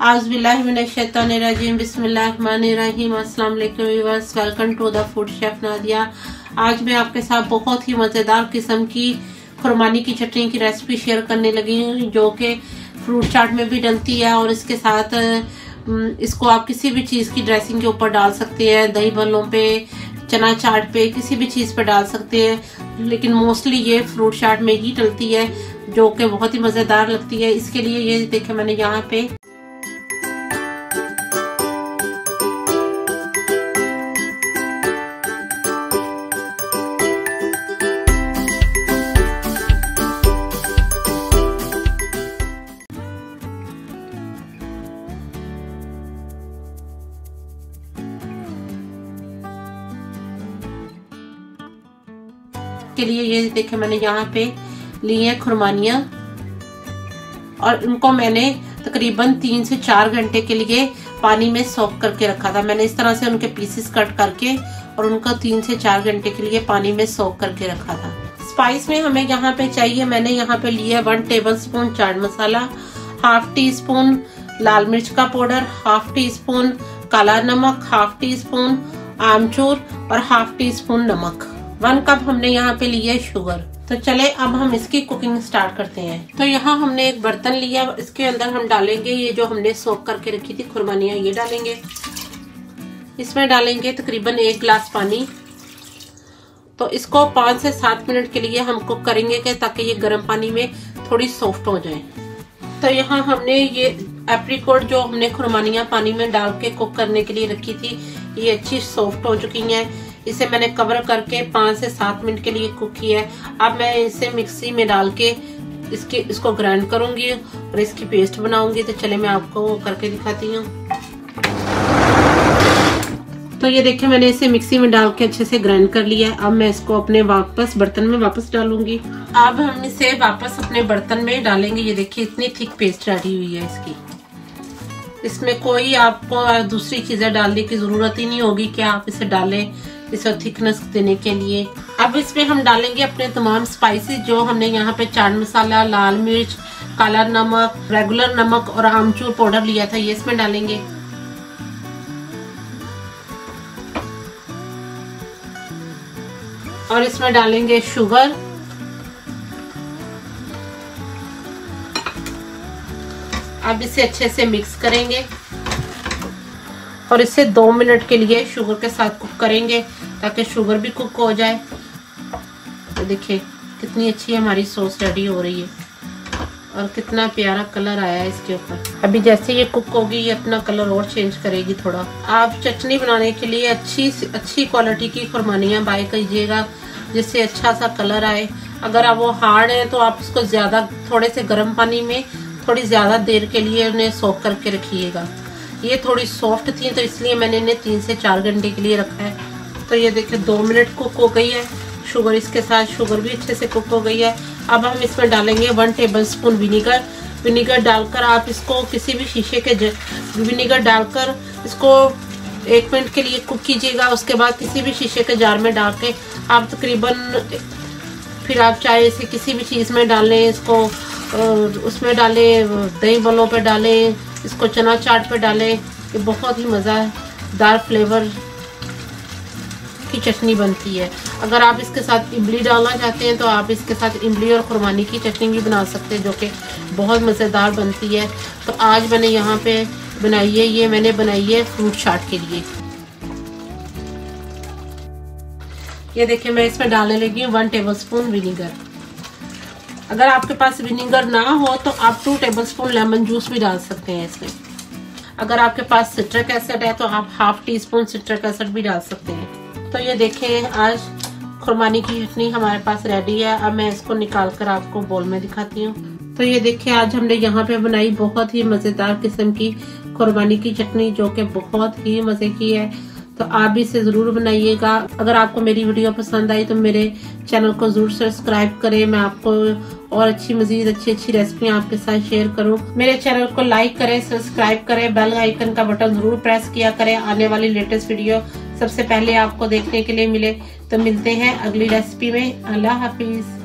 आउज़ुबिल्लाहिमिनश्शैतानिर्रजीम बिस्मिल्लाहिर्रहमानिर्रहीम। अस्सलाम वालेकुम viewers, welcome to the food chef Nadia. आज मैं आपके साथ बहुत ही मज़ेदार किस्म की खुरमानी की चटनी की रेसिपी शेयर करने लगी हूँ, जो कि फ्रूट चाट में भी डलती है और इसके साथ इसको आप किसी भी चीज़ की ड्रेसिंग के ऊपर डाल सकते हैं, दही भल्लों पे, चना चाट पे, किसी भी चीज़ पे डाल सकते हैं। लेकिन मोस्टली ये फ्रूट चाट में ही डलती है, जो कि बहुत ही मज़ेदार लगती है। इसके लिए ये देखें, मैंने यहाँ पे के लिए ये देखे मैंने यहाँ पे ली है खुरमानियाँ, और इनको मैंने तकरीबन 3 से 4 घंटे के लिए पानी में सोक करके रखा था। मैंने इस तरह से उनके पीसेस कट करके और उनको 3 से 4 घंटे के लिए पानी में सोक करके रखा था। स्पाइस में हमें यहाँ पे चाहिए, मैंने यहाँ पे लिया 1 टेबलस्पून चाट मसाला, 1/2 टीस्पून लाल मिर्च का पाउडर, 1/2 टीस्पून काला नमक, 1/2 टीस्पून आमचूर और 1/2 टीस्पून नमक। 1 कप हमने यहाँ पे लिया है शुगर। तो चले अब हम इसकी कुकिंग स्टार्ट करते हैं। तो यहाँ हमने एक बर्तन लिया, इसके अंदर हम डालेंगे ये जो हमने सोक करके रखी थी खुरमानियाँ, ये डालेंगे। इसमें डालेंगे तकरीबन 1 गिलास पानी। तो इसको 5 से 7 मिनट के लिए हम कुक करेंगे ताकि ये गर्म पानी में थोड़ी सॉफ्ट हो जाए। तो यहाँ हमने ये एप्रिकॉट जो हमने खुरमानियाँ पानी में डाल के कुक करने के लिए रखी थी, ये अच्छी सॉफ्ट हो चुकी हैं। इसे मैंने कवर करके 5 से 7 मिनट के लिए कुक किया है। अब मैं इसे मिक्सी में डाल के इसको ग्राइंड करूंगी और इसकी पेस्ट बनाऊंगी। तो चले मैं आपको वो करके दिखाती हूँ। तो ये देखिए मैंने इसे मिक्सी में डाल के अच्छे से ग्राइंड कर लिया है। अब मैं इसको अपने बर्तन में वापस डालूंगी। अब हम इसे वापस अपने बर्तन में डालेंगे। ये देखिए इतनी थिक पेस्ट रेडी हुई है इसकी। इसमें कोई आपको दूसरी चीजें डालने की जरूरत ही नहीं होगी कि आप इसे डालें इसे थिकनेस देने के लिए। अब इसमें हम डालेंगे अपने तमाम स्पाइसेस जो हमने यहाँ पे चाट मसाला, लाल मिर्च, काला नमक, रेगुलर नमक और आमचूर पाउडर लिया था, ये इसमें डालेंगे। और इसमें डालेंगे शुगर। अब इसे अच्छे से मिक्स करेंगे और इसे 2 मिनट के लिए शुगर के साथ कुक करेंगे ताकि शुगर भी कुक हो जाए। तो देखिए कितनी अच्छी हमारी सॉस रेडी हो रही है और कितना प्यारा कलर आया है इसके ऊपर। अभी जैसे ये कुक होगी ये अपना कलर और चेंज करेगी थोड़ा। आप चटनी बनाने के लिए अच्छी क्वालिटी की खुरमानियाँ बाय कीजिएगा जिससे अच्छा सा कलर आए। अगर आप वो हार्ड है तो आप उसको ज्यादा थोड़े से गर्म पानी में थोड़ी ज्यादा देर के लिए उन्हें सोक करके रखिएगा। ये थोड़ी सॉफ्ट थी तो इसलिए मैंने इन्हें 3 से 4 घंटे के लिए रखा है। तो ये देखिए 2 मिनट कुक हो गई है शुगर, इसके साथ शुगर भी अच्छे से कुक हो गई है। अब हम इसमें डालेंगे 1 टेबलस्पून विनीगर डालकर आप इसको किसी भी शीशे के विनीगर डालकर इसको 1 मिनट के लिए कुक कीजिएगा। उसके बाद किसी भी शीशे के जार में डाल के आप तकरीबन फिर आप चाहे इसे किसी भी चीज़ में डालें, इसको उसमें डालें, दही भल्लों पे डालें, इसको चना चाट पे डालें। ये बहुत ही मज़ेदार फ्लेवर की चटनी बनती है। अगर आप इसके साथ इमली डालना चाहते हैं तो आप इसके साथ इमली और खुरमानी की चटनी भी बना सकते हैं जो कि बहुत मज़ेदार बनती है। तो आज मैंने यहाँ पे बनाई है, ये मैंने बनाई है फ्रूट चाट के लिए। ये देखिए मैं इसमें डालने लगी हूँ 1 टेबलस्पून विनीगर। अगर आपके पास विनीगर ना हो तो आप 2 टेबलस्पून लेमन जूस भी डाल सकते हैं इसमें। अगर आपके पास सिट्रिक एसिड है तो आप 1/2 टीस्पून सिट्रिक एसिड भी डाल सकते हैं। तो ये देखें आज खुरमानी की चटनी हमारे पास रेडी है। अब मैं इसको निकाल कर आपको बोल में दिखाती हूँ। तो ये देखिए आज हमने यहाँ पे बनाई बहुत ही मज़ेदार किस्म की खुरमानी की चटनी जो कि बहुत ही मज़े की है। तो आप भी इसे ज़रूर बनाइएगा। अगर आपको मेरी वीडियो पसंद आई तो मेरे चैनल को ज़रूर सब्सक्राइब करें। मैं आपको और मज़ीद अच्छी रेसिपियाँ आपके साथ शेयर करूँ। मेरे चैनल को लाइक करें, सब्सक्राइब करें, बेल आइकन का बटन ज़रूर प्रेस किया करें। आने वाली लेटेस्ट वीडियो सबसे पहले आपको देखने के लिए मिले। तो मिलते हैं अगली रेसिपी में। अल्लाह हाफिज़।